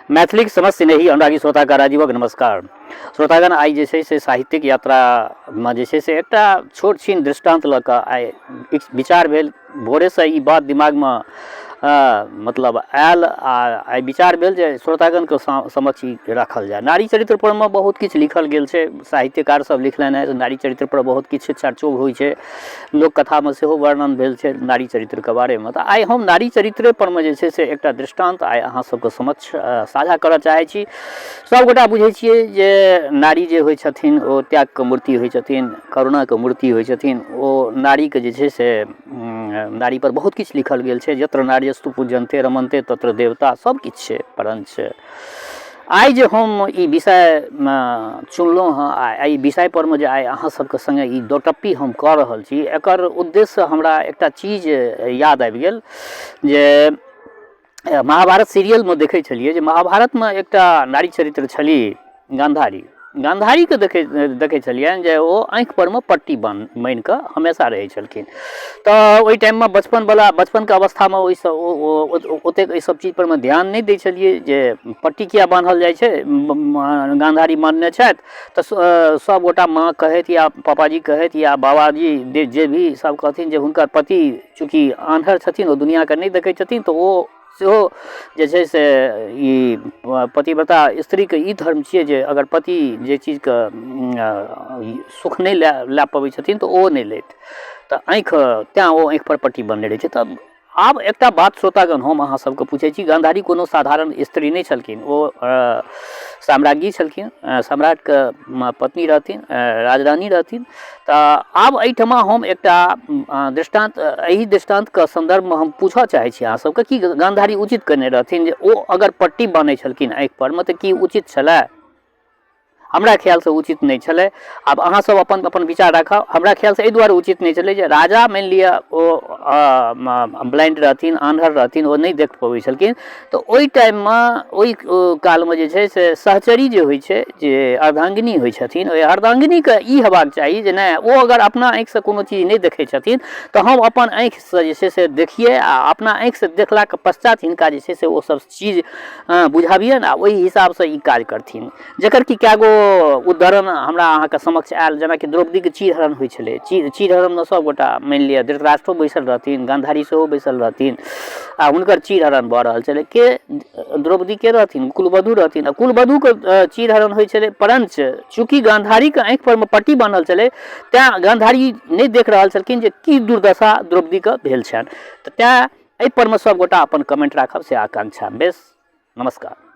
मैथिलीक समस्त स्नेही अनुरागी श्रोतागण राजीवक नमस्कार। श्रोतागण आई जे छै से साहित्यिक यात्रामे जे छै से एकटा छोट छीन दृष्टांत लऽ कऽ आइ विचार भेल। भोरेसँ ई बात दिमागमे मतलब आयल आ आइ विचार भेल जे श्रोतागणके समक्ष ई राखल जाय। नारी चरित्र परमे बहुत किछु लिखल गेल छै, साहित्यकार सब लिखलनि हैं। नारी चरित्र पर बहुत किछु चर्चो होइ छै, लोककथामे सेहो वर्णन भेल छै नारी चरित्रके बारेमे। तऽ आइ हम नारी चरित्र परमे जे छै से एकटा दृष्टांत आइ अहाँ सबके समक्ष साझा करऽ चाहै छी। सबगोटा बुझै छियै जे नारी जे होइ छथिन ओ त्यागके मूर्ति होइ छथिन, करुणाके मूर्ति होइ छथिन। ओ नारीके जे छै से नारी पर बहुत किछु लिखल गेल छै। यत्र नार्यस्तु पूज्यन्ते रमन्ते तत्र देवता, सब किछु छै परंच आइ जे हम ई विषय चुनलहुँ हँ, एहि विषय परमे जे आइ अहाँ सबके सङ्गे ई दोटप्पी हम कऽ रहल छी, एकर उद्देश्य हमरा एकटा चीज याद आबि गेल जे महाभारत सीरियलमे देखै छलियै जे महाभारतमे एकटा नारी चरित्र छलीह गांधारी। गांधारीके देखै छलियनि जे ओ आँखि परमे पट्टी बान्हि कऽ हमेशा रहै छलखिन। तऽ ओहि टाइममे बचपनके अवस्थामे ओतेक एहि सब चीज परमे ध्यान नहि दै छलियै जे पट्टी किया बान्हल जाइ छै। गांधारी मानने छथि तऽ सबगोटा माँ कहैत या पापाजी कहैत या बाबाजी जे भी सब कहथिन जे हुनकर पति चूँकि आन्हर छथिन, ओ दुनिआके नहि देखै छथिन, तऽ ओ सेहो जे छै से ई पतिव्रता स्त्रीके ई धर्म छियै जे अगर पति जे चीजके सुख नहि लए पबै छथिन तऽ ओ नहि लेत। तऽ तैँ ओ आँखि पर पट्टी बान्हने रहै छै। तऽ आब एकटा बात श्रोतागण हम अहाँ सबके पूछै छी, गांधारी कोनो साधारण स्त्री नहि छलखिन, ओ साम्राज्ञी छलखिन, सम्राटके पत्नी रहथिन, राजरानी रहथिन। तऽ आब एहिठमा हम एकटा दृष्टांत, एहि दृष्टांतके संदर्भमे हम पूछऽ चाहै छी अहाँ सबके कि गांधारी उचित केने रहथिन जे ओ अगर पट्टी बान्है छलखिन आँखि परमे तऽ की उचित छलै? हमरा ख्यालसँ उचित नहि छलै। आब अहाँ सब अपन अपन विचार राखब। हमरा ख्यालसँ एहि दुआरे उचित नहि छलै जे राजा मानि लिअ ओ ब्लाइंड रहथिन, आन्हर रहथिन, ओ नहि देख पबै छलखिन। तऽ ओहि टाइममे ओहि कालमे जे छै से सहचरी जे होइ छै, जे अर्धांगिनी होइ छथिन, ओहि अर्धांगिनीके ई हेबाक चाही जे नहि, ओ अगर अपना आँखिसँ कोनो चीज नहि देखै छथिन तऽ हम अपन आँखिसँ जे छै से देखिए आ अपना आँखिसँ देखलाके पश्चात हिनका जे छै से ओ सब चीज बुझाबियनि आ ओहि हिसाबसँ ई काज करथिन। जकर कि कए गो उदाहरण हमरा अहाँके समक्ष आयल, जेनाकि द्रौपदीके चीरहरण होइ छलै। चीरहरणमे सबगोटा मानि लिअ धृतराष्ट्रो बैसल रहथिन, गांधारी सेहो बैसल रहथिन आ हुनकर चीरहरण भऽ रहल छलै। के द्रौपदी के रहथिन? कुलवधू रहथिन। आ कुलवधूके चीरहरण होइ छलै, परंच चूँकि गांधारीके आँखि परमे पट्टी बान्हल छलै तेँ गांधारी नहि देख रहल छलखिन जे की दुर्दशा द्रौपदीके भेल छनि। तऽ तेँ एहि परमे सबगोटा अपन कमेंट राखब से आकांक्षा। बेस, नमस्कार।